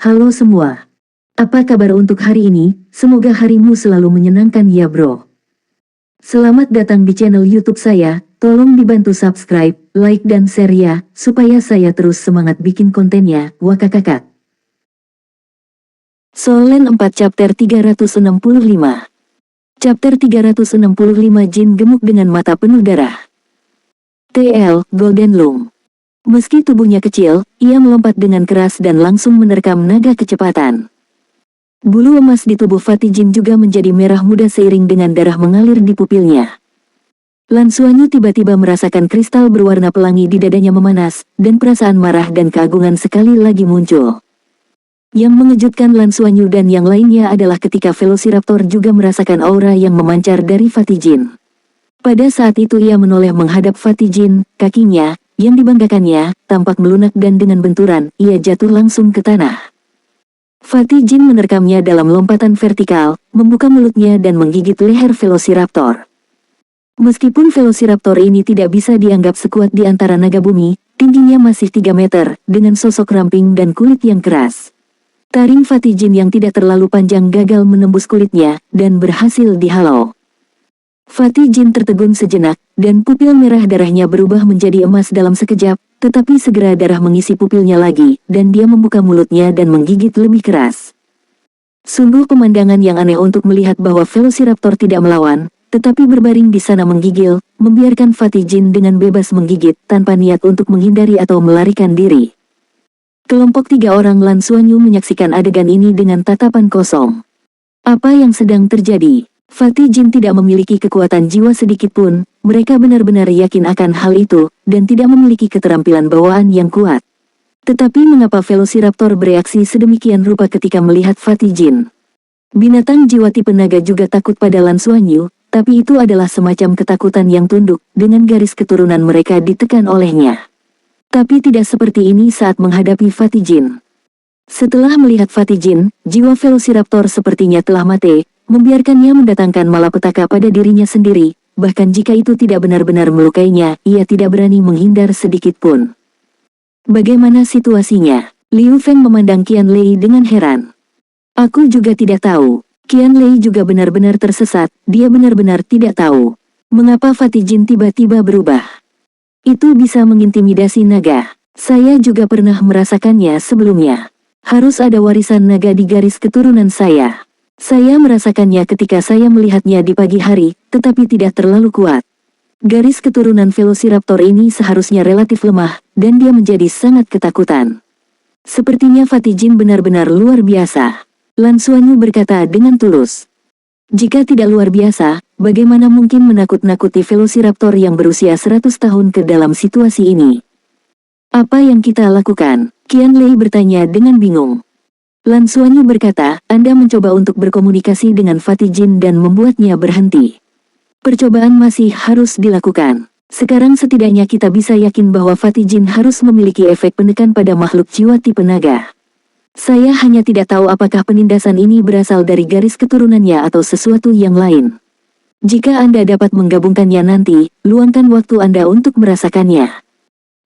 Halo semua. Apa kabar untuk hari ini? Semoga harimu selalu menyenangkan ya bro. Selamat datang di channel YouTube saya. Tolong dibantu subscribe, like dan share ya, supaya saya terus semangat bikin kontennya. Wakakakak. Solen 4 chapter 365. Chapter 365 Jin gemuk dengan mata penuh darah. TL Golden Loom. Meski tubuhnya kecil, ia melompat dengan keras dan langsung menerkam naga kecepatan. Bulu emas di tubuh Fatih Jin juga menjadi merah muda seiring dengan darah mengalir di pupilnya. Lan Xuanyu tiba-tiba merasakan kristal berwarna pelangi di dadanya memanas, dan perasaan marah dan keagungan sekali lagi muncul. Yang mengejutkan Lan Xuanyu dan yang lainnya adalah ketika Velociraptor juga merasakan aura yang memancar dari Fatih Jin. Pada saat itu ia menoleh menghadap Fatih Jin, kakinya, yang dibanggakannya, tampak melunak dan dengan benturan, ia jatuh langsung ke tanah. Fatih Jin menerkamnya dalam lompatan vertikal, membuka mulutnya dan menggigit leher Velociraptor. Meskipun Velociraptor ini tidak bisa dianggap sekuat di antara naga bumi, tingginya masih 3 meter, dengan sosok ramping dan kulit yang keras. Taring Fatih Jin yang tidak terlalu panjang gagal menembus kulitnya, dan berhasil dihalau. Fatih Jin tertegun sejenak, dan pupil merah darahnya berubah menjadi emas dalam sekejap, tetapi segera darah mengisi pupilnya lagi, dan dia membuka mulutnya dan menggigit lebih keras. Sungguh pemandangan yang aneh untuk melihat bahwa Velociraptor tidak melawan, tetapi berbaring di sana menggigil, membiarkan Fatih Jin dengan bebas menggigit tanpa niat untuk menghindari atau melarikan diri. Kelompok 3 orang Lan Xuanyu menyaksikan adegan ini dengan tatapan kosong. Apa yang sedang terjadi? Fatih Jin tidak memiliki kekuatan jiwa sedikitpun, mereka benar-benar yakin akan hal itu, dan tidak memiliki keterampilan bawaan yang kuat. Tetapi mengapa Velociraptor bereaksi sedemikian rupa ketika melihat Fatih Jin? Binatang jiwa tipe naga juga takut pada Lan Xuanyu, tapi itu adalah semacam ketakutan yang tunduk, dengan garis keturunan mereka ditekan olehnya. Tapi tidak seperti ini saat menghadapi Fatih Jin. Setelah melihat Fatih Jin, jiwa Velociraptor sepertinya telah mati, membiarkannya mendatangkan malapetaka pada dirinya sendiri, bahkan jika itu tidak benar-benar melukainya, ia tidak berani menghindar sedikit pun. Bagaimana situasinya? Liu Feng memandang Qian Lei dengan heran. Aku juga tidak tahu. Qian Lei juga benar-benar tersesat, dia benar-benar tidak tahu. Mengapa Fatih Jin tiba-tiba berubah? Itu bisa mengintimidasi naga. Saya juga pernah merasakannya sebelumnya. Harus ada warisan naga di garis keturunan saya. Saya merasakannya ketika saya melihatnya di pagi hari, tetapi tidak terlalu kuat. Garis keturunan Velociraptor ini seharusnya relatif lemah, dan dia menjadi sangat ketakutan. Sepertinya Fatih Jin benar-benar luar biasa. Lan Xuanyu berkata dengan tulus. Jika tidak luar biasa, bagaimana mungkin menakut-nakuti Velociraptor yang berusia 100 tahun ke dalam situasi ini? Apa yang kita lakukan? Qian Lei bertanya dengan bingung. Lan Xuanyu berkata, Anda mencoba untuk berkomunikasi dengan Fatih Jin dan membuatnya berhenti. Percobaan masih harus dilakukan. Sekarang setidaknya kita bisa yakin bahwa Fatih Jin harus memiliki efek penekan pada makhluk jiwa tipe naga. Saya hanya tidak tahu apakah penindasan ini berasal dari garis keturunannya atau sesuatu yang lain. Jika Anda dapat menggabungkannya nanti, luangkan waktu Anda untuk merasakannya.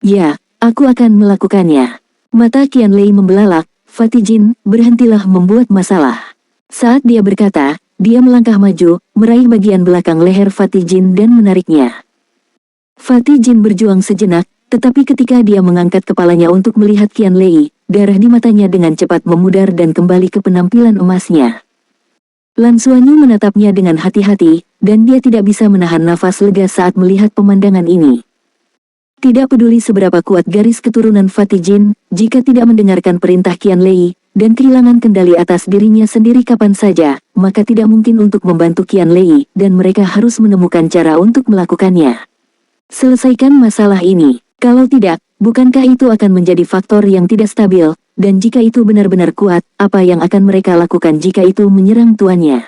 Ya, aku akan melakukannya. Mata Qian Lei membelalak. Fatih Jin, berhentilah membuat masalah. Saat dia berkata, dia melangkah maju, meraih bagian belakang leher Fatih Jin dan menariknya. Fatih Jin berjuang sejenak, tetapi ketika dia mengangkat kepalanya untuk melihat Qian Lei, darah di matanya dengan cepat memudar dan kembali ke penampilan emasnya. Lan Xuanyu menatapnya dengan hati-hati, dan dia tidak bisa menahan nafas lega saat melihat pemandangan ini. Tidak peduli seberapa kuat garis keturunan Fatih Jin, jika tidak mendengarkan perintah Qian Lei, dan kehilangan kendali atas dirinya sendiri kapan saja, maka tidak mungkin untuk membantu Qian Lei, dan mereka harus menemukan cara untuk melakukannya. Selesaikan masalah ini. Kalau tidak, bukankah itu akan menjadi faktor yang tidak stabil, dan jika itu benar-benar kuat, apa yang akan mereka lakukan jika itu menyerang tuannya?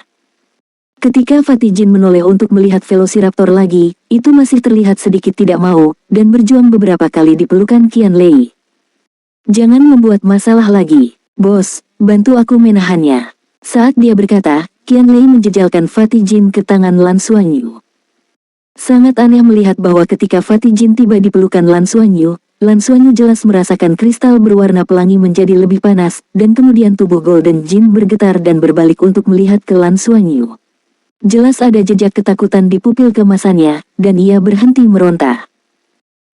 Ketika Fatih Jin menoleh untuk melihat Velociraptor lagi, itu masih terlihat sedikit tidak mau, dan berjuang beberapa kali di pelukan Qian Lei. Jangan membuat masalah lagi, bos, bantu aku menahannya. Saat dia berkata, Qian Lei menjejalkan Fatih Jin ke tangan Lan Xuanyu. Sangat aneh melihat bahwa ketika Fatih Jin tiba di pelukan Lan Xuanyu, Lan Xuanyu jelas merasakan kristal berwarna pelangi menjadi lebih panas, dan kemudian tubuh Golden Jin bergetar dan berbalik untuk melihat ke Lan Xuanyu. Jelas ada jejak ketakutan di pupil kemasannya, dan ia berhenti meronta.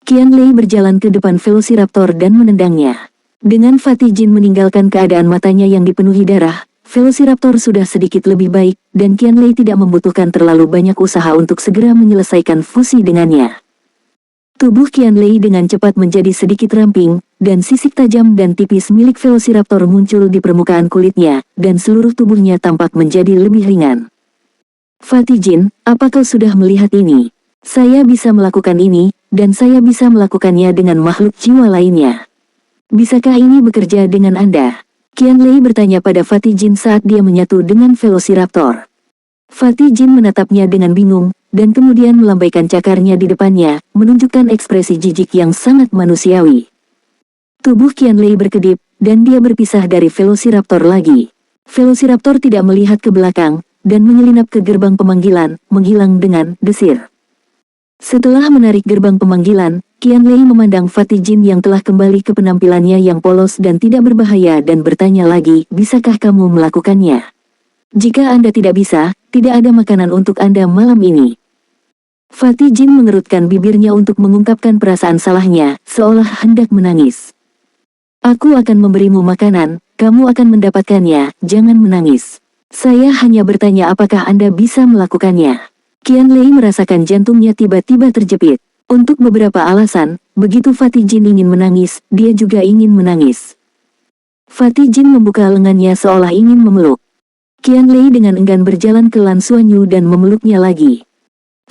Qianlei berjalan ke depan Velociraptor dan menendangnya. Dengan Fatih Jin meninggalkan keadaan matanya yang dipenuhi darah, Velociraptor sudah sedikit lebih baik, dan Qianlei tidak membutuhkan terlalu banyak usaha untuk segera menyelesaikan fusi dengannya. Tubuh Qianlei dengan cepat menjadi sedikit ramping, dan sisik tajam dan tipis milik Velociraptor muncul di permukaan kulitnya, dan seluruh tubuhnya tampak menjadi lebih ringan. Fatih Jin, apa kau sudah melihat ini? Saya bisa melakukan ini, dan saya bisa melakukannya dengan makhluk jiwa lainnya. Bisakah ini bekerja dengan Anda? Qianlei bertanya pada Fatih Jin saat dia menyatu dengan Velociraptor. Fatih Jin menatapnya dengan bingung, dan kemudian melambaikan cakarnya di depannya, menunjukkan ekspresi jijik yang sangat manusiawi. Tubuh Qianlei berkedip, dan dia berpisah dari Velociraptor lagi. Velociraptor tidak melihat ke belakang, dan menyelinap ke gerbang pemanggilan, menghilang dengan desir. Setelah menarik gerbang pemanggilan, Qianlei memandang Fatih Jin yang telah kembali ke penampilannya yang polos dan tidak berbahaya dan bertanya lagi, bisakah kamu melakukannya? Jika Anda tidak bisa, tidak ada makanan untuk Anda malam ini. Fatih Jin mengerutkan bibirnya untuk mengungkapkan perasaan salahnya, seolah hendak menangis. Aku akan memberimu makanan, kamu akan mendapatkannya, jangan menangis. Saya hanya bertanya apakah Anda bisa melakukannya. Qianlei merasakan jantungnya tiba-tiba terjepit. Untuk beberapa alasan, begitu Fatih Jin ingin menangis, dia juga ingin menangis. Fatih Jin membuka lengannya seolah ingin memeluk. Qianlei dengan enggan berjalan ke Lan Xuanyu dan memeluknya lagi.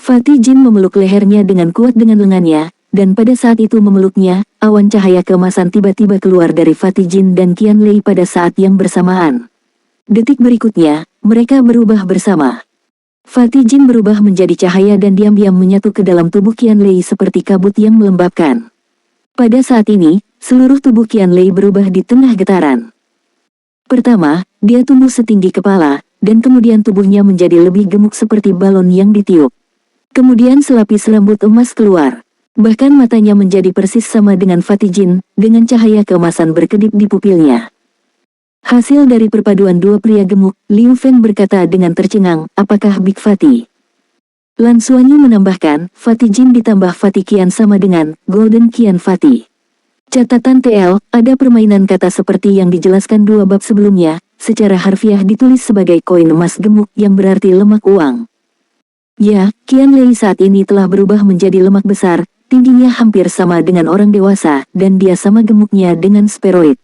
Fatih Jin memeluk lehernya dengan kuat dengan lengannya, dan pada saat itu memeluknya, awan cahaya keemasan tiba-tiba keluar dari Fatih Jin dan Qianlei pada saat yang bersamaan. Detik berikutnya, mereka berubah bersama. Fatih Jin berubah menjadi cahaya dan diam-diam menyatu ke dalam tubuh Qianlei seperti kabut yang melembabkan. Pada saat ini, seluruh tubuh Qianlei berubah di tengah getaran. Pertama, dia tumbuh setinggi kepala, dan kemudian tubuhnya menjadi lebih gemuk seperti balon yang ditiup. Kemudian selapis rambut emas keluar. Bahkan matanya menjadi persis sama dengan Fatih Jin, dengan cahaya keemasan berkedip di pupilnya. Hasil dari perpaduan dua pria gemuk, Liu Feng berkata dengan tercengang, apakah Big Fatih? Lan Xuanyu menambahkan, Fatih Jin ditambah Fatih Qian sama dengan Golden Qian Fatih. Catatan TL, ada permainan kata seperti yang dijelaskan dua bab sebelumnya, secara harfiah ditulis sebagai koin emas gemuk yang berarti lemak uang. Ya, Qianlei saat ini telah berubah menjadi lemak besar, tingginya hampir sama dengan orang dewasa, dan dia sama gemuknya dengan steroid.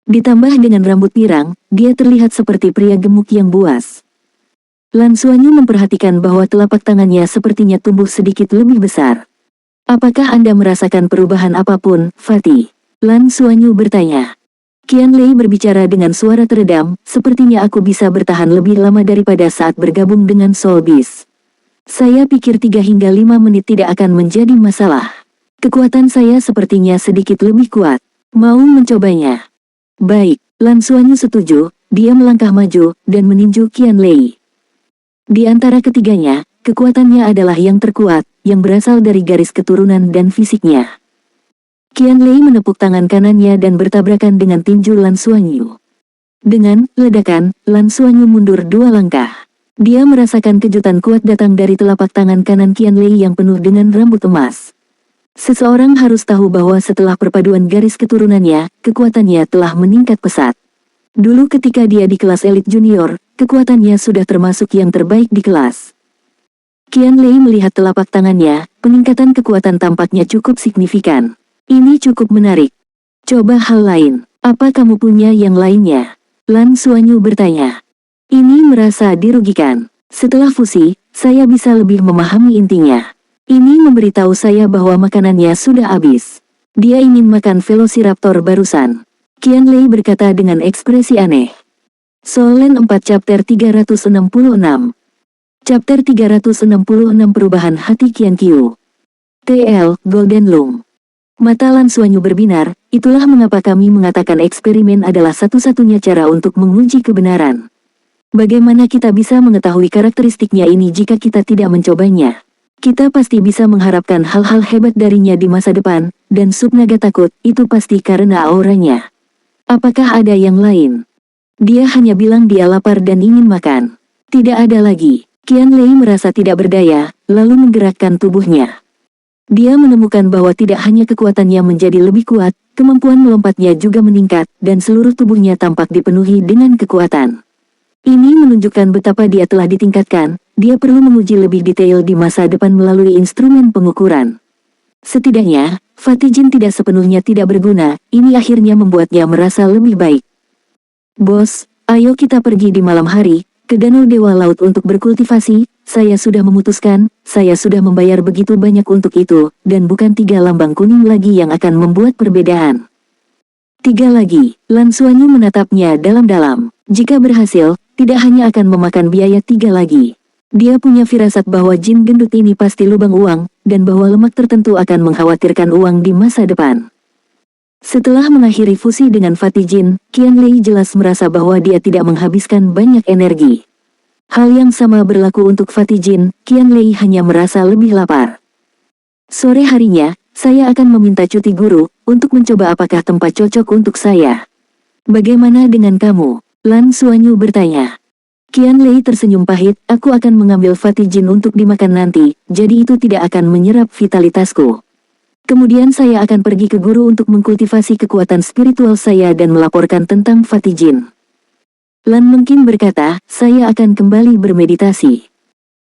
Ditambah dengan rambut pirang, dia terlihat seperti pria gemuk yang buas. Lan Xuanyu memperhatikan bahwa telapak tangannya sepertinya tumbuh sedikit lebih besar. Apakah Anda merasakan perubahan apapun, Fatih? Lan Xuanyu bertanya. Qianlei berbicara dengan suara teredam, sepertinya aku bisa bertahan lebih lama daripada saat bergabung dengan Soul Beast. Saya pikir 3 hingga 5 menit tidak akan menjadi masalah. Kekuatan saya sepertinya sedikit lebih kuat. Mau mencobanya? Baik, Lan Xuanyu setuju, dia melangkah maju, dan meninju Qianlei. Di antara ketiganya, kekuatannya adalah yang terkuat, yang berasal dari garis keturunan dan fisiknya. Qianlei menepuk tangan kanannya dan bertabrakan dengan tinju Lan Xuanyu. Dengan ledakan, Lan Xuanyu mundur 2 langkah. Dia merasakan kejutan kuat datang dari telapak tangan kanan Qianlei yang penuh dengan rambut emas. Seseorang harus tahu bahwa setelah perpaduan garis keturunannya, kekuatannya telah meningkat pesat. Dulu ketika dia di kelas elit junior, kekuatannya sudah termasuk yang terbaik di kelas. Qianlei melihat telapak tangannya, peningkatan kekuatan tampaknya cukup signifikan. Ini cukup menarik. Coba hal lain, apa kamu punya yang lainnya? Lan Xuanyu bertanya. Ini merasa dirugikan. Setelah fusi, saya bisa lebih memahami intinya. Ini memberitahu saya bahwa makanannya sudah habis. Dia ingin makan Velociraptor barusan. Qianlei berkata dengan ekspresi aneh. Soul Land 4 Chapter 366. Chapter 366 Perubahan Hati Qianqiu. TL, Golden Lung. Mata Lan Xuanyu berbinar, itulah mengapa kami mengatakan eksperimen adalah satu-satunya cara untuk menguji kebenaran. Bagaimana kita bisa mengetahui karakteristiknya ini jika kita tidak mencobanya? Kita pasti bisa mengharapkan hal-hal hebat darinya di masa depan, dan Subnaga takut, itu pasti karena auranya. Apakah ada yang lain? Dia hanya bilang dia lapar dan ingin makan. Tidak ada lagi. Qianlei merasa tidak berdaya, lalu menggerakkan tubuhnya. Dia menemukan bahwa tidak hanya kekuatannya menjadi lebih kuat, kemampuan melompatnya juga meningkat, dan seluruh tubuhnya tampak dipenuhi dengan kekuatan. Ini menunjukkan betapa dia telah ditingkatkan. Dia perlu menguji lebih detail di masa depan melalui instrumen pengukuran. Setidaknya, Fatijin tidak sepenuhnya tidak berguna, ini akhirnya membuatnya merasa lebih baik. Bos, ayo kita pergi di malam hari, ke Danau Dewa Laut untuk berkultivasi. Saya sudah memutuskan, saya sudah membayar begitu banyak untuk itu, dan bukan 3 lambang kuning lagi yang akan membuat perbedaan. 3 lagi, Lan Xuanyu menatapnya dalam-dalam. Jika berhasil, tidak hanya akan memakan biaya 3 lagi. Dia punya firasat bahwa jin gendut ini pasti lubang uang, dan bahwa lemak tertentu akan mengkhawatirkan uang di masa depan. Setelah mengakhiri fusi dengan Fatijin, Qianlei jelas merasa bahwa dia tidak menghabiskan banyak energi. Hal yang sama berlaku untuk Fatijin, Qianlei hanya merasa lebih lapar. Sore harinya, saya akan meminta cuti guru, untuk mencoba apakah tempat cocok untuk saya. Bagaimana dengan kamu? Lan Xuanyu bertanya. Qianlei tersenyum pahit, aku akan mengambil Fatijin untuk dimakan nanti, jadi itu tidak akan menyerap vitalitasku. Kemudian saya akan pergi ke guru untuk mengkultivasi kekuatan spiritual saya dan melaporkan tentang Fatijin. Lan mungkin berkata, saya akan kembali bermeditasi.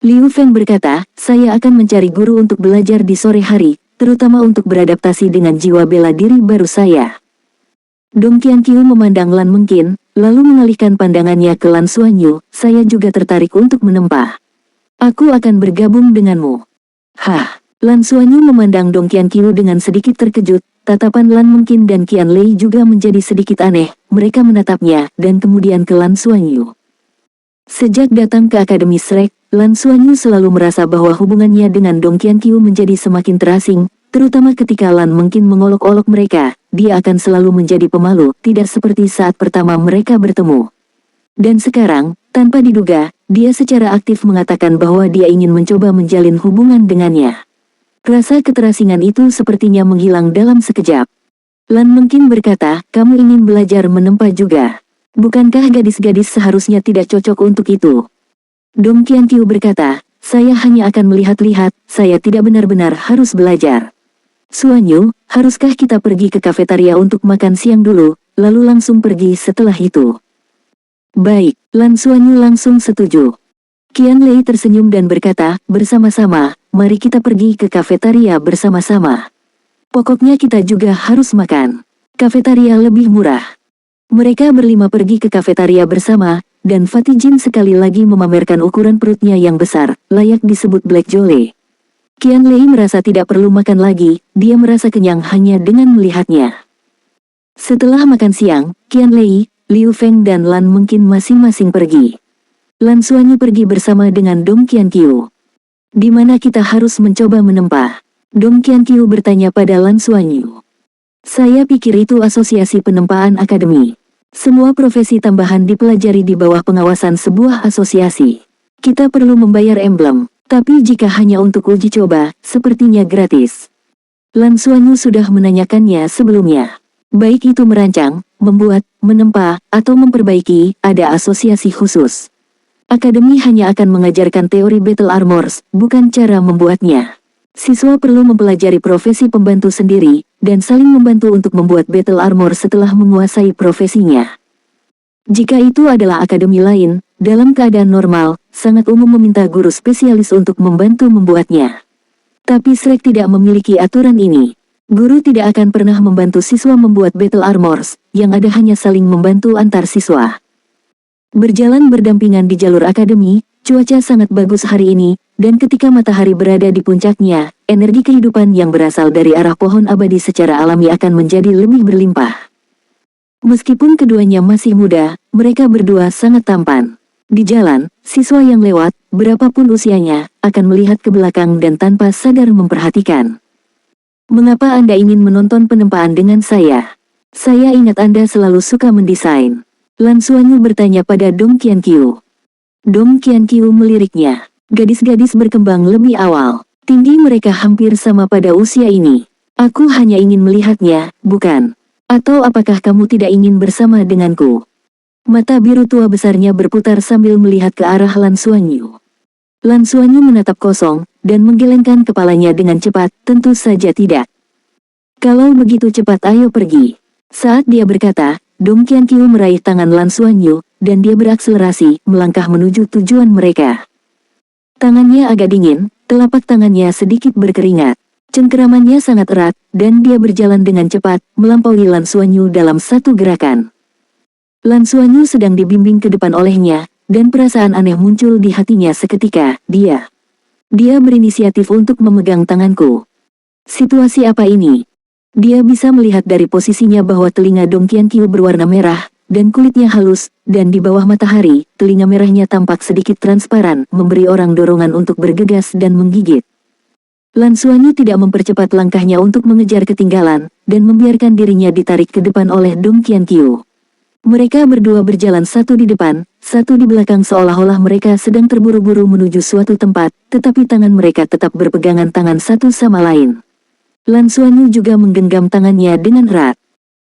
Liu Feng berkata, saya akan mencari guru untuk belajar di sore hari, terutama untuk beradaptasi dengan jiwa bela diri baru saya. Dong Qianqiu memandang Lan Mengkin, lalu mengalihkan pandangannya ke Lan Xuanyu, saya juga tertarik untuk menempa. Aku akan bergabung denganmu. Hah, Lan Xuanyu memandang Dong Qianqiu dengan sedikit terkejut, tatapan Lan Mengkin dan Qianlei juga menjadi sedikit aneh, mereka menatapnya, dan kemudian ke Lan Xuanyu. Sejak datang ke Akademi Shrek, Lan Xuanyu selalu merasa bahwa hubungannya dengan Dong Qianqiu menjadi semakin terasing, terutama ketika Lan Mengkin mengolok-olok mereka, dia akan selalu menjadi pemalu, tidak seperti saat pertama mereka bertemu. Dan sekarang, tanpa diduga, dia secara aktif mengatakan bahwa dia ingin mencoba menjalin hubungan dengannya. Rasa keterasingan itu sepertinya menghilang dalam sekejap. Lan Mengkin berkata, kamu ingin belajar menempa juga. Bukankah gadis-gadis seharusnya tidak cocok untuk itu? Dong Qianqiu berkata, saya hanya akan melihat-lihat, saya tidak benar-benar harus belajar. Xuanyu, haruskah kita pergi ke kafetaria untuk makan siang dulu, lalu langsung pergi setelah itu? Baik, Lan Xuanyu langsung setuju. Qianlei tersenyum dan berkata, bersama-sama, mari kita pergi ke kafetaria bersama-sama. Pokoknya kita juga harus makan. Kafetaria lebih murah. Mereka berlima pergi ke kafetaria bersama, dan Fatijin sekali lagi memamerkan ukuran perutnya yang besar, layak disebut Black Jole. Qianlei merasa tidak perlu makan lagi, dia merasa kenyang hanya dengan melihatnya. Setelah makan siang, Qianlei, Liu Feng dan Lan Mengkin masing-masing pergi. Lan Xuanyu pergi bersama dengan Dong Qianqiu. Di mana kita harus mencoba menempa? Dong Qianqiu bertanya pada Lan Xuanyu. Saya pikir itu asosiasi penempaan akademi. Semua profesi tambahan dipelajari di bawah pengawasan sebuah asosiasi. Kita perlu membayar emblem. Tapi jika hanya untuk uji coba, sepertinya gratis. Lan Xuanyu sudah menanyakannya sebelumnya. Baik itu merancang, membuat, menempa, atau memperbaiki, ada asosiasi khusus. Akademi hanya akan mengajarkan teori battle armors, bukan cara membuatnya. Siswa perlu mempelajari profesi pembantu sendiri, dan saling membantu untuk membuat battle armor setelah menguasai profesinya. Jika itu adalah akademi lain, dalam keadaan normal, sangat umum meminta guru spesialis untuk membantu membuatnya. Tapi Shrek tidak memiliki aturan ini. Guru tidak akan pernah membantu siswa membuat battle armors, yang ada hanya saling membantu antar siswa. Berjalan berdampingan di jalur akademi, cuaca sangat bagus hari ini, dan ketika matahari berada di puncaknya, energi kehidupan yang berasal dari arah pohon abadi secara alami akan menjadi lebih berlimpah. Meskipun keduanya masih muda, mereka berdua sangat tampan. Di jalan, siswa yang lewat, berapapun usianya, akan melihat ke belakang dan tanpa sadar memperhatikan. Mengapa Anda ingin menonton penempaan dengan saya? Saya ingat Anda selalu suka mendesain. Lan Xuanyu bertanya pada Dong Qianqiu. Dong Qianqiu meliriknya. Gadis-gadis berkembang lebih awal. Tinggi mereka hampir sama pada usia ini. Aku hanya ingin melihatnya, bukan? Atau apakah kamu tidak ingin bersama denganku? Mata biru tua besarnya berputar sambil melihat ke arah Lan Xuanyu. Lan Xuanyu menatap kosong, dan menggelengkan kepalanya dengan cepat, tentu saja tidak. Kalau begitu cepat ayo pergi. Saat dia berkata, Dong Qianqiu meraih tangan Lan Xuanyu, dan dia berakselerasi, melangkah menuju tujuan mereka. Tangannya agak dingin, telapak tangannya sedikit berkeringat. Cengkeramannya sangat erat, dan dia berjalan dengan cepat, melampaui Lan Xuanyu dalam satu gerakan. Lan Xuanyu sedang dibimbing ke depan olehnya, dan perasaan aneh muncul di hatinya seketika. Dia berinisiatif untuk memegang tanganku. Situasi apa ini? Dia bisa melihat dari posisinya bahwa telinga Dong Qianqiu berwarna merah, dan kulitnya halus, dan di bawah matahari, telinga merahnya tampak sedikit transparan, memberi orang dorongan untuk bergegas dan menggigit. Lan Xuanyu tidak mempercepat langkahnya untuk mengejar ketinggalan, dan membiarkan dirinya ditarik ke depan oleh Dong Qianqiu. Mereka berdua berjalan satu di depan, satu di belakang seolah-olah mereka sedang terburu-buru menuju suatu tempat, tetapi tangan mereka tetap berpegangan tangan satu sama lain. Lan Xuanyu juga menggenggam tangannya dengan erat.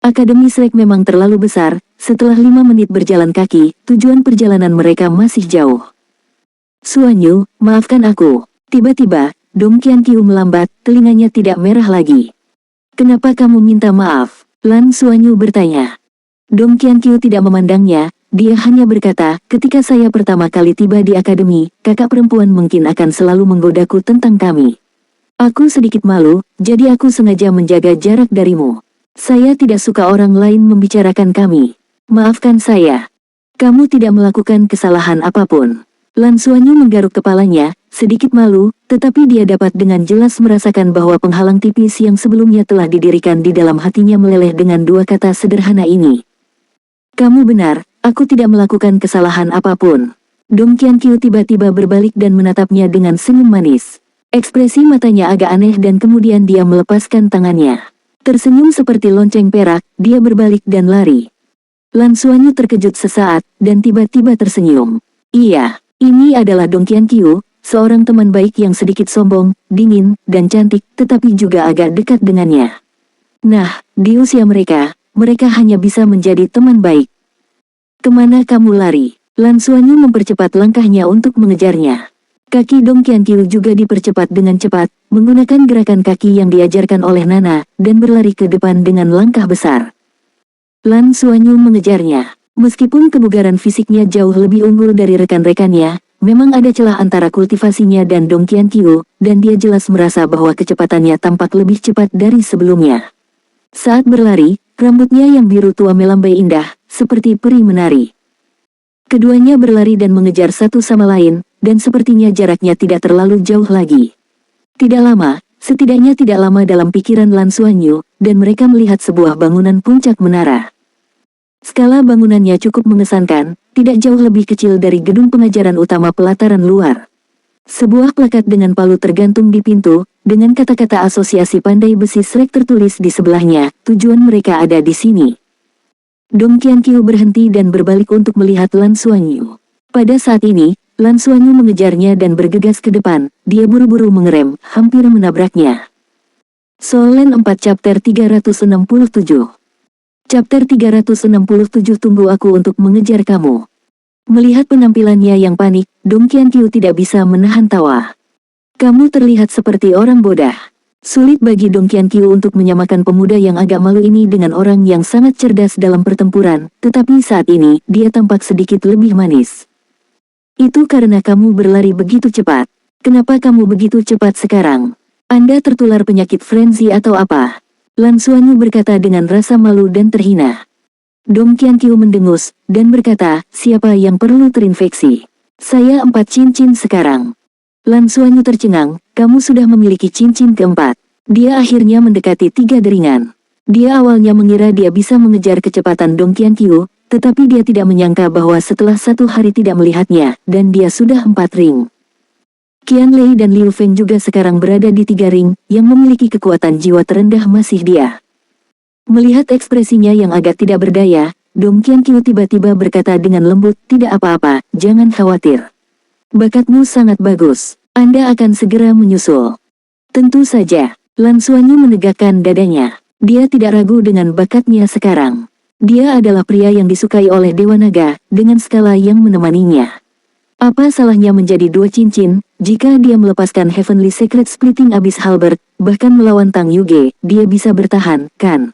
Akademi Shrek memang terlalu besar, setelah 5 menit berjalan kaki, tujuan perjalanan mereka masih jauh. Xuanyu, maafkan aku. Tiba-tiba, Dong Qianqiu melambat, telinganya tidak merah lagi. Kenapa kamu minta maaf? Lan Xuanyu bertanya. Dong Qianqiu tidak memandangnya, dia hanya berkata, ketika saya pertama kali tiba di akademi, kakak perempuan mungkin akan selalu menggodaku tentang kami. Aku sedikit malu, jadi aku sengaja menjaga jarak darimu. Saya tidak suka orang lain membicarakan kami. Maafkan saya. Kamu tidak melakukan kesalahan apapun. Lan Xuanyu menggaruk kepalanya, sedikit malu, tetapi dia dapat dengan jelas merasakan bahwa penghalang tipis yang sebelumnya telah didirikan di dalam hatinya meleleh dengan dua kata sederhana ini. Kamu benar, aku tidak melakukan kesalahan apapun. Dong Qianqiu tiba-tiba berbalik dan menatapnya dengan senyum manis. Ekspresi matanya agak aneh dan kemudian dia melepaskan tangannya. Tersenyum seperti lonceng perak, dia berbalik dan lari. Lan Xuanyu terkejut sesaat, dan tiba-tiba tersenyum. Iya, ini adalah Dong Qianqiu, seorang teman baik yang sedikit sombong, dingin, dan cantik, tetapi juga agak dekat dengannya. Nah, di usia mereka hanya bisa menjadi teman baik. Kemana kamu lari? Lan Xuanyu mempercepat langkahnya untuk mengejarnya. Kaki Dong Qianqiu juga dipercepat dengan cepat, menggunakan gerakan kaki yang diajarkan oleh Nana, dan berlari ke depan dengan langkah besar. Lan Xuanyu mengejarnya. Meskipun kebugaran fisiknya jauh lebih unggul dari rekan-rekannya, memang ada celah antara kultivasinya dan Dong Qianqiu, dan dia jelas merasa bahwa kecepatannya tampak lebih cepat dari sebelumnya. Saat berlari, rambutnya yang biru tua melambai indah, seperti peri menari. Keduanya berlari dan mengejar satu sama lain, dan sepertinya jaraknya tidak terlalu jauh lagi. Tidak lama, setidaknya tidak lama dalam pikiran Lan Xuanyu, dan mereka melihat sebuah bangunan puncak menara. Skala bangunannya cukup mengesankan, tidak jauh lebih kecil dari gedung pengajaran utama pelataran luar. Sebuah plakat dengan palu tergantung di pintu, dengan kata-kata asosiasi pandai besi Shrek tertulis di sebelahnya, tujuan mereka ada di sini. Dong Qianqiu berhenti dan berbalik untuk melihat Lan Xuanyu. Pada saat ini, Lan Xuanyu mengejarnya dan bergegas ke depan, dia buru-buru mengerem, hampir menabraknya. Solen 4 Chapter 367. Chapter 367 Tunggu aku untuk mengejar kamu. Melihat penampilannya yang panik, Dong Qianqiu tidak bisa menahan tawa. Kamu terlihat seperti orang bodoh. Sulit bagi Dong Qianqiu untuk menyamakan pemuda yang agak malu ini dengan orang yang sangat cerdas dalam pertempuran, tetapi saat ini, dia tampak sedikit lebih manis. Itu karena kamu berlari begitu cepat. Kenapa kamu begitu cepat sekarang? Anda tertular penyakit frenzy atau apa? Lan Xuanyu berkata dengan rasa malu dan terhina. Dong Qianqiu mendengus, dan berkata, siapa yang perlu terinfeksi? Saya 4 cincin sekarang. Lan Xuanyu tercengang, kamu sudah memiliki cincin keempat. Dia akhirnya mendekati 3 deringan. Dia awalnya mengira dia bisa mengejar kecepatan Dong Qianqiu, tetapi dia tidak menyangka bahwa setelah 1 hari tidak melihatnya, dan dia sudah 4 ring. Qianlei dan Liu Feng juga sekarang berada di 3 ring, yang memiliki kekuatan jiwa terendah masih dia. Melihat ekspresinya yang agak tidak berdaya, Dong Qianqiu tiba-tiba berkata dengan lembut, tidak apa-apa, jangan khawatir. Bakatmu sangat bagus, Anda akan segera menyusul. Tentu saja, Lan Xuanyu menegakkan dadanya. Dia tidak ragu dengan bakatnya sekarang. Dia adalah pria yang disukai oleh Dewa Naga, dengan skala yang menemaninya. Apa salahnya menjadi dua cincin, jika dia melepaskan Heavenly Secret Splitting Abyss Halberd, bahkan melawan Tang Yuge, dia bisa bertahan, kan?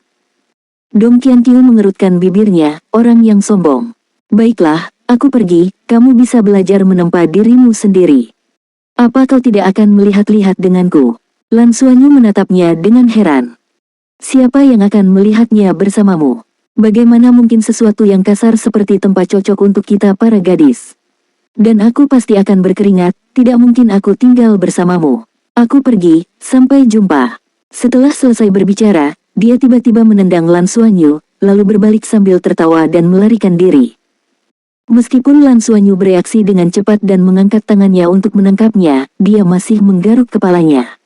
Dong Qianqiu mengerutkan bibirnya, orang yang sombong. Baiklah, aku pergi, kamu bisa belajar menempa dirimu sendiri. Apa kau tidak akan melihat-lihat denganku? Lan Xuanyu menatapnya dengan heran. Siapa yang akan melihatnya bersamamu? Bagaimana mungkin sesuatu yang kasar seperti tempat cocok untuk kita para gadis? Dan aku pasti akan berkeringat, tidak mungkin aku tinggal bersamamu. Aku pergi, sampai jumpa. Setelah selesai berbicara, dia tiba-tiba menendang Lan Xuanyu, lalu berbalik sambil tertawa dan melarikan diri. Meskipun Lan Xuanyu bereaksi dengan cepat dan mengangkat tangannya untuk menangkapnya, dia masih menggaruk kepalanya.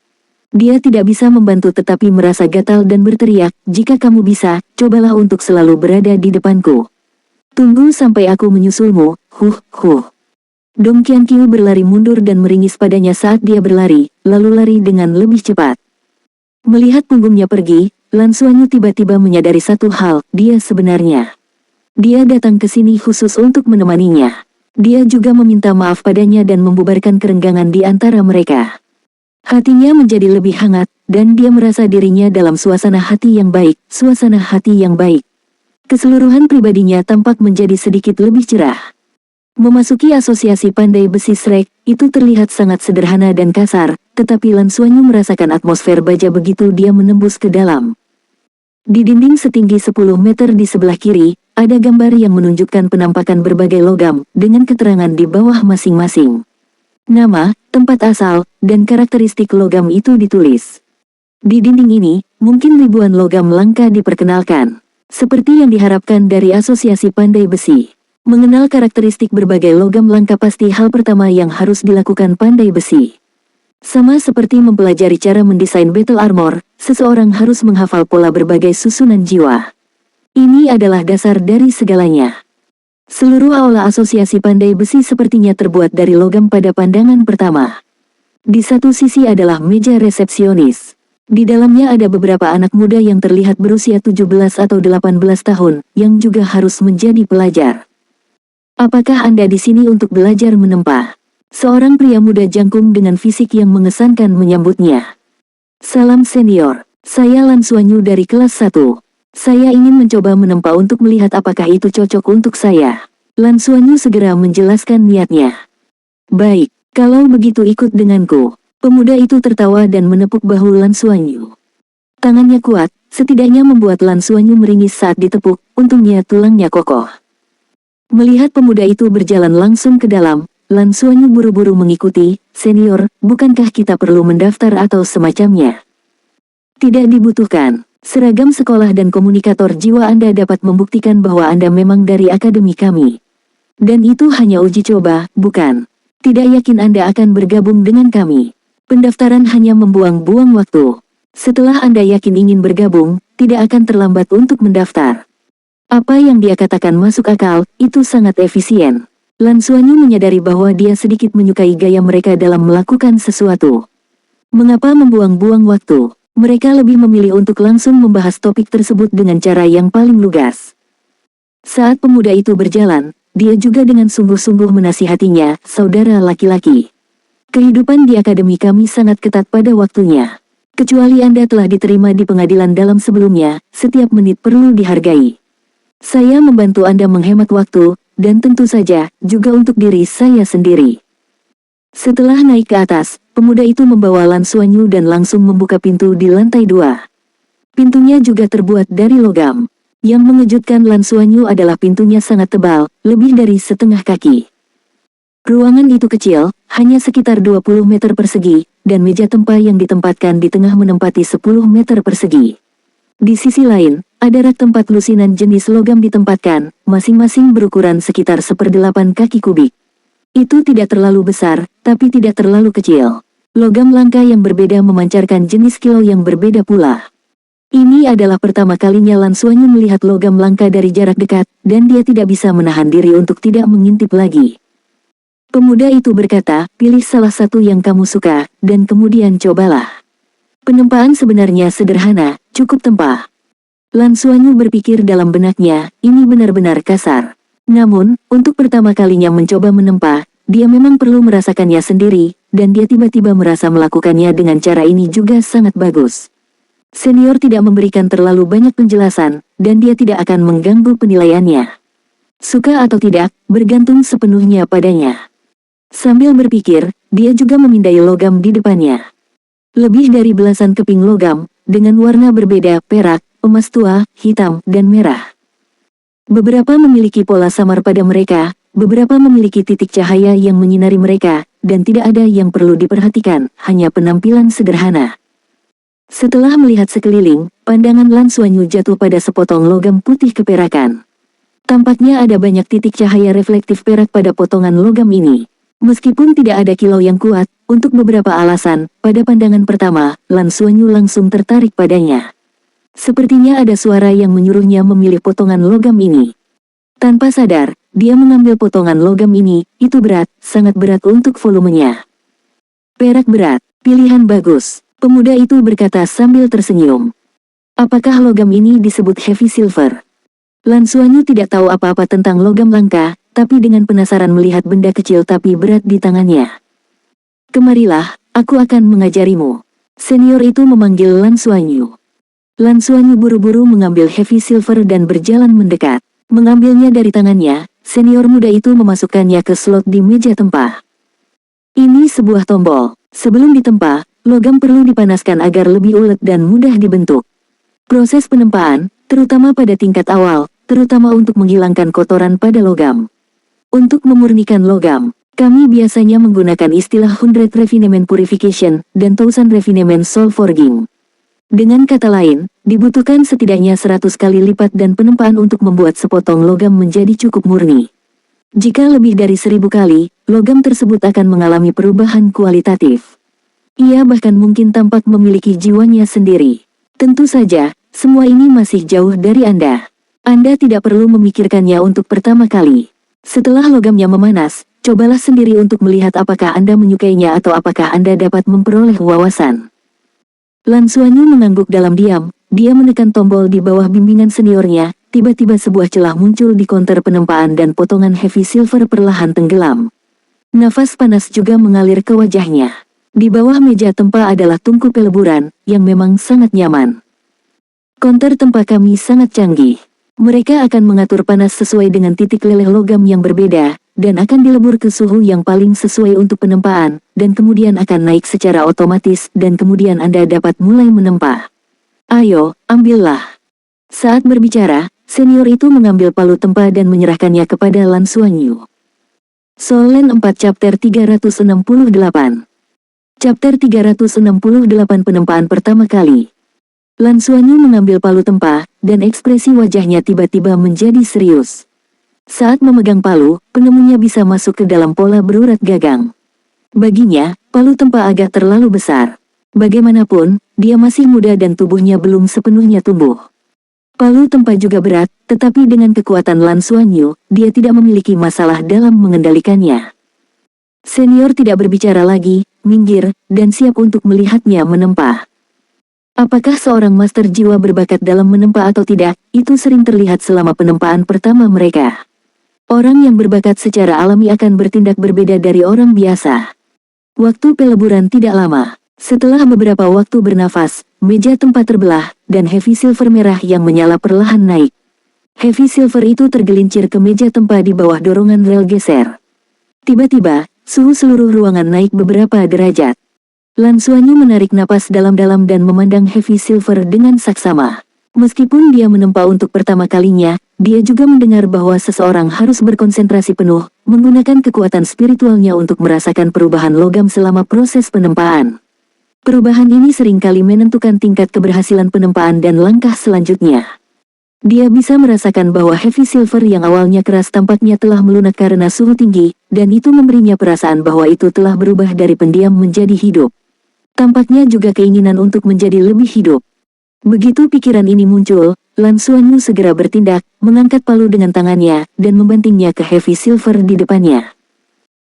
Dia tidak bisa membantu tetapi merasa gatal dan berteriak, jika kamu bisa, cobalah untuk selalu berada di depanku. Tunggu sampai aku menyusulmu, huh. Dong Qianqiu berlari mundur dan meringis padanya saat dia berlari, lalu lari dengan lebih cepat. Melihat punggungnya pergi, Lan Xuanyu tiba-tiba menyadari satu hal, dia sebenarnya. Dia datang ke sini khusus untuk menemaninya. Dia juga meminta maaf padanya dan membubarkan kerenggangan di antara mereka. Hatinya menjadi lebih hangat, dan dia merasa dirinya dalam suasana hati yang baik, Keseluruhan pribadinya tampak menjadi sedikit lebih cerah. Memasuki asosiasi pandai besi Shrek, itu terlihat sangat sederhana dan kasar, tetapi Lan Xuanyu merasakan atmosfer baja begitu dia menembus ke dalam. Di dinding setinggi 10 meter di sebelah kiri, ada gambar yang menunjukkan penampakan berbagai logam, dengan keterangan di bawah masing-masing. Nama, tempat asal, dan karakteristik logam itu ditulis. Di dinding ini, mungkin ribuan logam langka diperkenalkan. Seperti yang diharapkan dari asosiasi pandai besi. Mengenal karakteristik berbagai logam langka pasti hal pertama yang harus dilakukan pandai besi. Sama seperti mempelajari cara mendesain battle armor, seseorang harus menghafal pola berbagai susunan jiwa. Ini adalah dasar dari segalanya. Seluruh aula asosiasi pandai besi sepertinya terbuat dari logam pada pandangan pertama. Di satu sisi adalah meja resepsionis. Di dalamnya ada beberapa anak muda yang terlihat berusia 17 atau 18 tahun, yang juga harus menjadi pelajar. Apakah Anda di sini untuk belajar menempa? Seorang pria muda jangkung dengan fisik yang mengesankan menyambutnya. Salam senior, saya Lan Xuanyu dari kelas 1. Saya ingin mencoba menempa untuk melihat apakah itu cocok untuk saya. Lan Xuanyu segera menjelaskan niatnya. Baik, kalau begitu ikut denganku. Pemuda itu tertawa dan menepuk bahu Lan Xuanyu. Tangannya kuat, setidaknya membuat Lan Xuanyu meringis saat ditepuk, untungnya tulangnya kokoh. Melihat pemuda itu berjalan langsung ke dalam, Lan Xuanyu buru-buru mengikuti. Senior, bukankah kita perlu mendaftar atau semacamnya? Tidak dibutuhkan. Seragam sekolah dan komunikator jiwa Anda dapat membuktikan bahwa Anda memang dari akademi kami. Dan itu hanya uji coba, bukan? Tidak yakin Anda akan bergabung dengan kami. Pendaftaran hanya membuang-buang waktu. Setelah Anda yakin ingin bergabung, tidak akan terlambat untuk mendaftar. Apa yang dia katakan masuk akal, itu sangat efisien. Lan Xuanyu menyadari bahwa dia sedikit menyukai gaya mereka dalam melakukan sesuatu. Mengapa membuang-buang waktu? Mereka lebih memilih untuk langsung membahas topik tersebut dengan cara yang paling lugas. Saat pemuda itu berjalan, dia juga dengan sungguh-sungguh menasihatinya, saudara laki-laki. Kehidupan di akademi kami sangat ketat pada waktunya. Kecuali Anda telah diterima di pengadilan dalam sebelumnya, setiap menit perlu dihargai. Saya membantu Anda menghemat waktu, dan tentu saja, juga untuk diri saya sendiri. Setelah naik ke atas, pemuda itu membawa Lan Xuanyu dan langsung membuka pintu di lantai 2. Pintunya juga terbuat dari logam. Yang mengejutkan Lan Xuanyu adalah pintunya sangat tebal, lebih dari setengah kaki. Ruangan itu kecil, hanya sekitar 20 meter persegi, dan meja tempa yang ditempatkan di tengah menempati 10 meter persegi. Di sisi lain, ada rak tempat lusinan jenis logam ditempatkan, masing-masing berukuran sekitar 1/8 kaki kubik. Itu tidak terlalu besar, tapi tidak terlalu kecil. Logam langka yang berbeda memancarkan jenis kilau yang berbeda pula. Ini adalah pertama kalinya Lan Xuanyu melihat logam langka dari jarak dekat, dan dia tidak bisa menahan diri untuk tidak mengintip lagi. Pemuda itu berkata, pilih salah satu yang kamu suka, dan kemudian cobalah. Penempaan sebenarnya sederhana, cukup tempah. Lan Xuanyu berpikir dalam benaknya, ini benar-benar kasar. Namun, untuk pertama kalinya mencoba menempa, dia memang perlu merasakannya sendiri, dan dia tiba-tiba merasa melakukannya dengan cara ini juga sangat bagus. Senior tidak memberikan terlalu banyak penjelasan, dan dia tidak akan mengganggu penilaiannya. Suka atau tidak, bergantung sepenuhnya padanya. Sambil berpikir, dia juga memindai logam di depannya. Lebih dari belasan keping logam, dengan warna berbeda, perak, emas tua, hitam, dan merah. Beberapa memiliki pola samar pada mereka, beberapa memiliki titik cahaya yang menyinari mereka, dan tidak ada yang perlu diperhatikan, hanya penampilan sederhana. Setelah melihat sekeliling, pandangan Lan Xuanyu jatuh pada sepotong logam putih keperakan. Tampaknya ada banyak titik cahaya reflektif perak pada potongan logam ini. Meskipun tidak ada kilau yang kuat, untuk beberapa alasan, pada pandangan pertama, Lan Xuanyu langsung tertarik padanya. Sepertinya ada suara yang menyuruhnya memilih potongan logam ini. Tanpa sadar, dia mengambil potongan logam ini, itu berat, sangat berat untuk volumenya. Perak berat, pilihan bagus, pemuda itu berkata sambil tersenyum. Apakah logam ini disebut heavy silver? Lan Xuanyu tidak tahu apa-apa tentang logam langka, tapi dengan penasaran melihat benda kecil tapi berat di tangannya. Kemarilah, aku akan mengajarimu. Senior itu memanggil Lan Xuanyu. Lan Xuanyu buru-buru mengambil heavy silver dan berjalan mendekat. Mengambilnya dari tangannya, senior muda itu memasukkannya ke slot di meja tempa. Ini sebuah tombol. Sebelum ditempa, logam perlu dipanaskan agar lebih ulet dan mudah dibentuk. Proses penempaan, terutama pada tingkat awal, terutama untuk menghilangkan kotoran pada logam. Untuk memurnikan logam, kami biasanya menggunakan istilah 100 refinement purification dan 1000 refinement soul forging. Dengan kata lain, dibutuhkan setidaknya 100 kali lipat dan penempaan untuk membuat sepotong logam menjadi cukup murni. Jika lebih dari 1000 kali, logam tersebut akan mengalami perubahan kualitatif. Ia bahkan mungkin tampak memiliki jiwanya sendiri. Tentu saja, semua ini masih jauh dari Anda. Anda tidak perlu memikirkannya untuk pertama kali. Setelah logamnya memanas, cobalah sendiri untuk melihat apakah Anda menyukainya atau apakah Anda dapat memperoleh wawasan. Lan Xuanyu mengangguk dalam diam, dia menekan tombol di bawah bimbingan seniornya, tiba-tiba sebuah celah muncul di konter penempaan dan potongan heavy silver perlahan tenggelam. Nafas panas juga mengalir ke wajahnya. Di bawah meja tempa adalah tungku peleburan, yang memang sangat nyaman. Konter tempa kami sangat canggih. Mereka akan mengatur panas sesuai dengan titik leleh logam yang berbeda, dan akan dilebur ke suhu yang paling sesuai untuk penempaan, dan kemudian akan naik secara otomatis, dan kemudian Anda dapat mulai menempa. Ayo, ambillah. Saat berbicara, senior itu mengambil palu tempa dan menyerahkannya kepada Lan Xuanyu. Solen 4 Chapter 368. Chapter 368 Penempaan pertama kali. Lan Xuanyu mengambil palu tempa, dan ekspresi wajahnya tiba-tiba menjadi serius. Saat memegang palu, penemunya bisa masuk ke dalam pola berurat gagang. Baginya, palu tempa agak terlalu besar. Bagaimanapun, dia masih muda dan tubuhnya belum sepenuhnya tumbuh. Palu tempa juga berat, tetapi dengan kekuatan Lan Xuanyu, dia tidak memiliki masalah dalam mengendalikannya. Senior tidak berbicara lagi, minggir, dan siap untuk melihatnya menempa. Apakah seorang master jiwa berbakat dalam menempa atau tidak, itu sering terlihat selama penempaan pertama mereka. Orang yang berbakat secara alami akan bertindak berbeda dari orang biasa. Waktu peleburan tidak lama. Setelah beberapa waktu bernafas, meja tempat terbelah, dan heavy silver merah yang menyala perlahan naik. Heavy silver itu tergelincir ke meja tempat di bawah dorongan rel geser. Tiba-tiba, suhu seluruh ruangan naik beberapa derajat. Lan Xuanyu menarik napas dalam-dalam dan memandang heavy silver dengan saksama. Meskipun dia menempa untuk pertama kalinya, dia juga mendengar bahwa seseorang harus berkonsentrasi penuh, menggunakan kekuatan spiritualnya untuk merasakan perubahan logam selama proses penempaan. Perubahan ini seringkali menentukan tingkat keberhasilan penempaan dan langkah selanjutnya. Dia bisa merasakan bahwa heavy silver yang awalnya keras tampaknya telah melunak karena suhu tinggi, dan itu memberinya perasaan bahwa itu telah berubah dari pendiam menjadi hidup. Tampaknya juga keinginan untuk menjadi lebih hidup. Begitu pikiran ini muncul, Lan Xuanyu segera bertindak, mengangkat palu dengan tangannya, dan membantingnya ke heavy silver di depannya.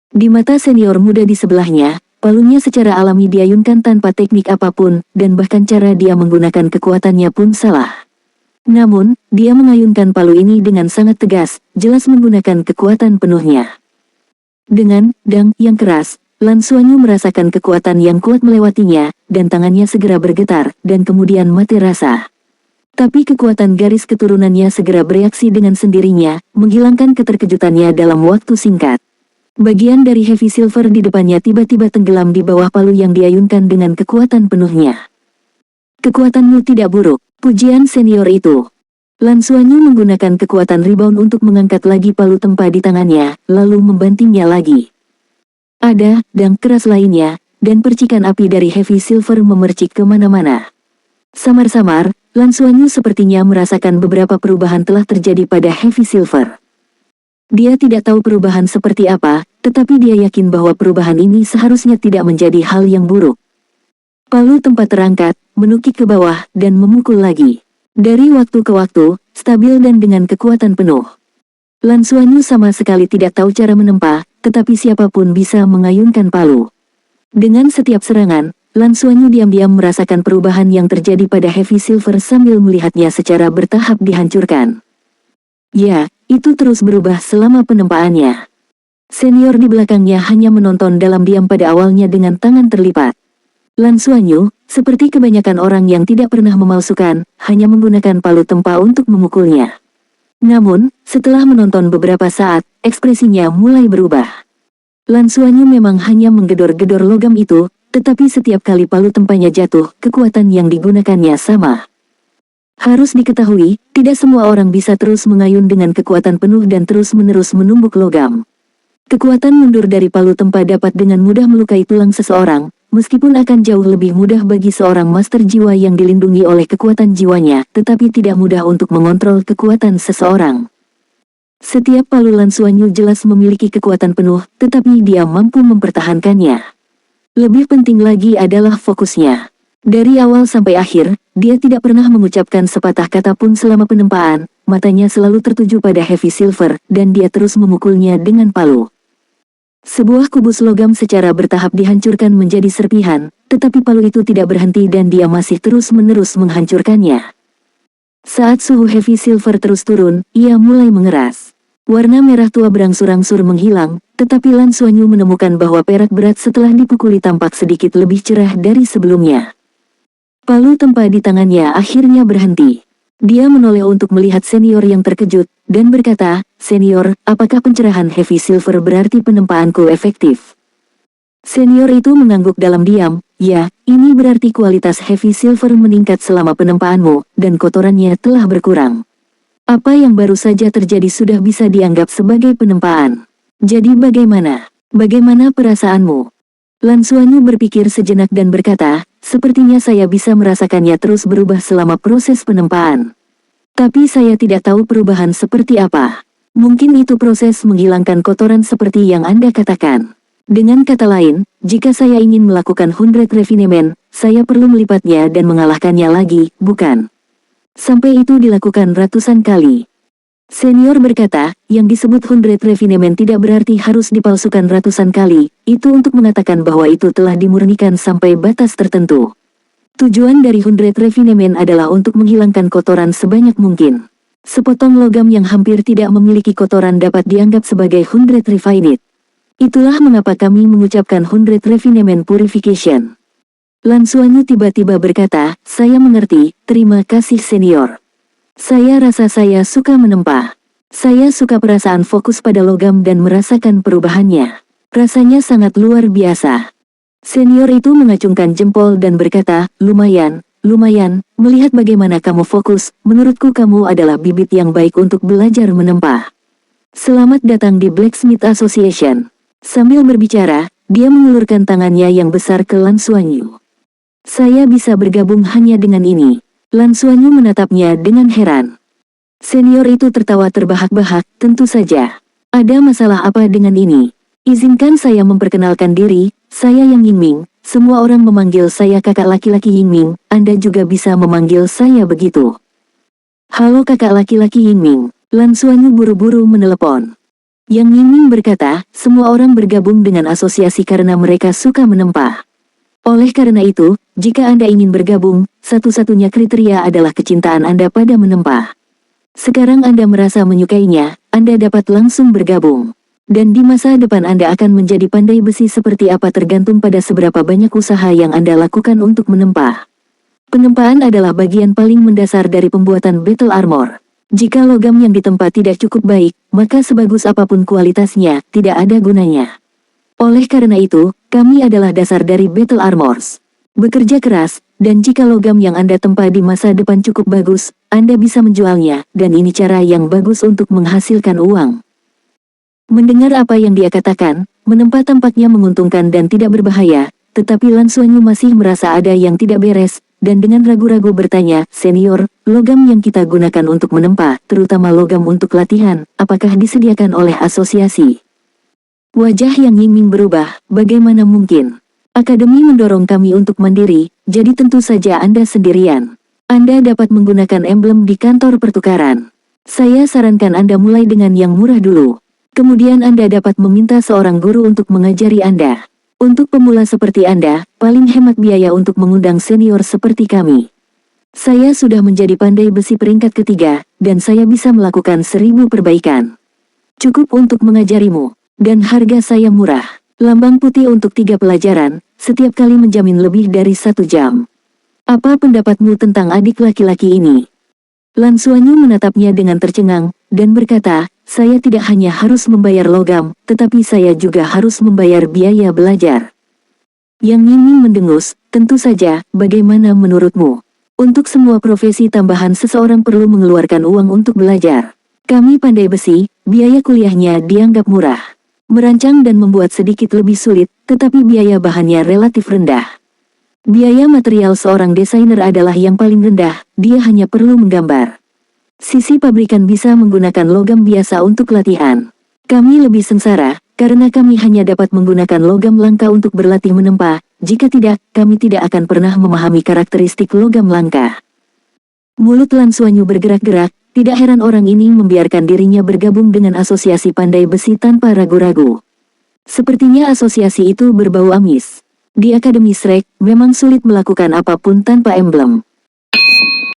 Di mata senior muda di sebelahnya, Palunya secara alami diayunkan tanpa teknik apapun, dan bahkan cara dia menggunakan kekuatannya pun salah. Namun, dia mengayunkan palu ini dengan sangat tegas, jelas menggunakan kekuatan penuhnya. Dengan dang yang keras, Lan Xuanyu merasakan kekuatan yang kuat melewatinya, dan tangannya segera bergetar, dan kemudian mati rasa. Tapi kekuatan garis keturunannya segera bereaksi dengan sendirinya, menghilangkan keterkejutannya dalam waktu singkat. Bagian dari Heavy Silver di depannya tiba-tiba tenggelam di bawah palu yang diayunkan dengan kekuatan penuhnya. Kekuatanmu tidak buruk, pujian senior itu. Lan Xuanyu menggunakan kekuatan rebound untuk mengangkat lagi palu tempa di tangannya, lalu membantingnya lagi. Ada dang keras lainnya, dan percikan api dari Heavy Silver memercik kemana-mana. Samar-samar, Lan Xuanyu sepertinya merasakan beberapa perubahan telah terjadi pada Heavy Silver. Dia tidak tahu perubahan seperti apa, tetapi dia yakin bahwa perubahan ini seharusnya tidak menjadi hal yang buruk. Palu tempat terangkat, menukik ke bawah, dan memukul lagi. Dari waktu ke waktu, stabil dan dengan kekuatan penuh. Lan Xuanyu sama sekali tidak tahu cara menempa, tetapi siapapun bisa mengayunkan palu. Dengan setiap serangan, Lan Xuanyu diam-diam merasakan perubahan yang terjadi pada Heavy Silver sambil melihatnya secara bertahap dihancurkan. Ya, itu terus berubah selama penempaannya. Senior di belakangnya hanya menonton dalam diam pada awalnya dengan tangan terlipat. Lan Xuanyu, seperti kebanyakan orang yang tidak pernah memalsukan, hanya menggunakan palu tempa untuk memukulnya. Namun, setelah menonton beberapa saat, ekspresinya mulai berubah. Lan Xuanyu memang hanya menggedor-gedor logam itu, tetapi setiap kali palu tempanya jatuh, kekuatan yang digunakannya sama. Harus diketahui, tidak semua orang bisa terus mengayun dengan kekuatan penuh dan terus-menerus menumbuk logam. Kekuatan mundur dari palu tempa dapat dengan mudah melukai tulang seseorang, meskipun akan jauh lebih mudah bagi seorang master jiwa yang dilindungi oleh kekuatan jiwanya, tetapi tidak mudah untuk mengontrol kekuatan seseorang. Setiap palu Lan Xuanyu jelas memiliki kekuatan penuh, tetapi dia mampu mempertahankannya. Lebih penting lagi adalah fokusnya. Dari awal sampai akhir, dia tidak pernah mengucapkan sepatah kata pun selama penempaan, matanya selalu tertuju pada Heavy Silver, dan dia terus memukulnya dengan palu. Sebuah kubus logam secara bertahap dihancurkan menjadi serpihan, tetapi palu itu tidak berhenti dan dia masih terus-menerus menghancurkannya. Saat suhu Heavy Silver terus turun, ia mulai mengeras. Warna merah tua berangsur-angsur menghilang, tetapi Lan Xuanyu menemukan bahwa perak berat setelah dipukuli tampak sedikit lebih cerah dari sebelumnya. Palu tempa di tangannya akhirnya berhenti. Dia menoleh untuk melihat senior yang terkejut, dan berkata, "Senior, apakah pencerahan Heavy Silver berarti penempaanku efektif?" Senior itu mengangguk dalam diam, "Ya, ini berarti kualitas Heavy Silver meningkat selama penempaanmu, dan kotorannya telah berkurang. Apa yang baru saja terjadi sudah bisa dianggap sebagai penempaan. Jadi bagaimana? Bagaimana perasaanmu?" Lan Xuanyu berpikir sejenak dan berkata, "Sepertinya saya bisa merasakannya terus berubah selama proses penempaan. Tapi saya tidak tahu perubahan seperti apa. Mungkin itu proses menghilangkan kotoran seperti yang Anda katakan. Dengan kata lain, jika saya ingin melakukan 100 refinement, saya perlu melipatnya dan mengalahkannya lagi, bukan? Sampai itu dilakukan ratusan kali." Senior berkata, "Yang disebut 100 refinement tidak berarti harus dipalsukan ratusan kali, itu untuk mengatakan bahwa itu telah dimurnikan sampai batas tertentu. Tujuan dari 100 refinement adalah untuk menghilangkan kotoran sebanyak mungkin. Sepotong logam yang hampir tidak memiliki kotoran dapat dianggap sebagai 100 refined. Itulah mengapa kami mengucapkan 100 refinement purification." Lan Xuanyu tiba-tiba berkata, "Saya mengerti, terima kasih senior. Saya rasa saya suka menempa. Saya suka perasaan fokus pada logam dan merasakan perubahannya. Rasanya sangat luar biasa." Senior itu mengacungkan jempol dan berkata, lumayan, melihat bagaimana kamu fokus, menurutku kamu adalah bibit yang baik untuk belajar menempa. Selamat datang di Blacksmith Association." Sambil berbicara, dia mengulurkan tangannya yang besar ke Lan Xuanyu. "Saya bisa bergabung hanya dengan ini." Lan Xuanyu menatapnya dengan heran. Senior itu tertawa terbahak-bahak, "Tentu saja. Ada masalah apa dengan ini? Izinkan saya memperkenalkan diri, saya Yang Yingming. Semua orang memanggil saya kakak laki-laki Yingming, Anda juga bisa memanggil saya begitu." "Halo kakak laki-laki Yingming." Lan Xuanyu buru-buru menelepon. Yang Yingning berkata, semua orang bergabung dengan asosiasi karena mereka suka menempa. Oleh karena itu, jika Anda ingin bergabung, satu-satunya kriteria adalah kecintaan Anda pada menempa. Sekarang Anda merasa menyukainya, Anda dapat langsung bergabung. Dan di masa depan Anda akan menjadi pandai besi seperti apa tergantung pada seberapa banyak usaha yang Anda lakukan untuk menempa. Penempaan adalah bagian paling mendasar dari pembuatan battle armor. Jika logam yang ditempa tidak cukup baik, maka sebagus apapun kualitasnya, tidak ada gunanya. Oleh karena itu, kami adalah dasar dari battle armors. Bekerja keras, dan jika logam yang Anda tempa di masa depan cukup bagus, Anda bisa menjualnya, dan ini cara yang bagus untuk menghasilkan uang. Mendengar apa yang dia katakan, menempa tampaknya menguntungkan dan tidak berbahaya, tetapi Lan Xuanyu masih merasa ada yang tidak beres, dan dengan ragu-ragu bertanya, "Senior, logam yang kita gunakan untuk menempa, terutama logam untuk latihan, apakah disediakan oleh asosiasi?" Wajah Yang Yingming berubah, "Bagaimana mungkin? Akademi mendorong kami untuk mandiri, jadi tentu saja Anda sendirian. Anda dapat menggunakan emblem di kantor pertukaran. Saya sarankan Anda mulai dengan yang murah dulu. Kemudian Anda dapat meminta seorang guru untuk mengajari Anda. Untuk pemula seperti Anda, paling hemat biaya untuk mengundang senior seperti kami. Saya sudah menjadi pandai besi peringkat ketiga, dan saya bisa melakukan 1000 perbaikan. Cukup untuk mengajarimu, dan harga saya murah. Lambang putih untuk 3 pelajaran, setiap kali menjamin lebih dari 1 jam. Apa pendapatmu tentang adik laki-laki ini?" Lan Xuanyu menatapnya dengan tercengang, dan berkata, "Saya tidak hanya harus membayar logam, tetapi saya juga harus membayar biaya belajar." Yang Yingning mendengus, "Tentu saja, bagaimana menurutmu? Untuk semua profesi tambahan seseorang perlu mengeluarkan uang untuk belajar. Kami pandai besi, biaya kuliahnya dianggap murah. Merancang dan membuat sedikit lebih sulit, tetapi biaya bahannya relatif rendah. Biaya material seorang desainer adalah yang paling rendah, dia hanya perlu menggambar. Sisi pabrikan bisa menggunakan logam biasa untuk latihan. Kami lebih sengsara, karena kami hanya dapat menggunakan logam langka untuk berlatih menempa, jika tidak, kami tidak akan pernah memahami karakteristik logam langka." Mulut Lan Xuanyu bergerak-gerak, tidak heran orang ini membiarkan dirinya bergabung dengan asosiasi pandai besi tanpa ragu-ragu. Sepertinya asosiasi itu berbau amis. Di Akademi Shrek, memang sulit melakukan apapun tanpa emblem.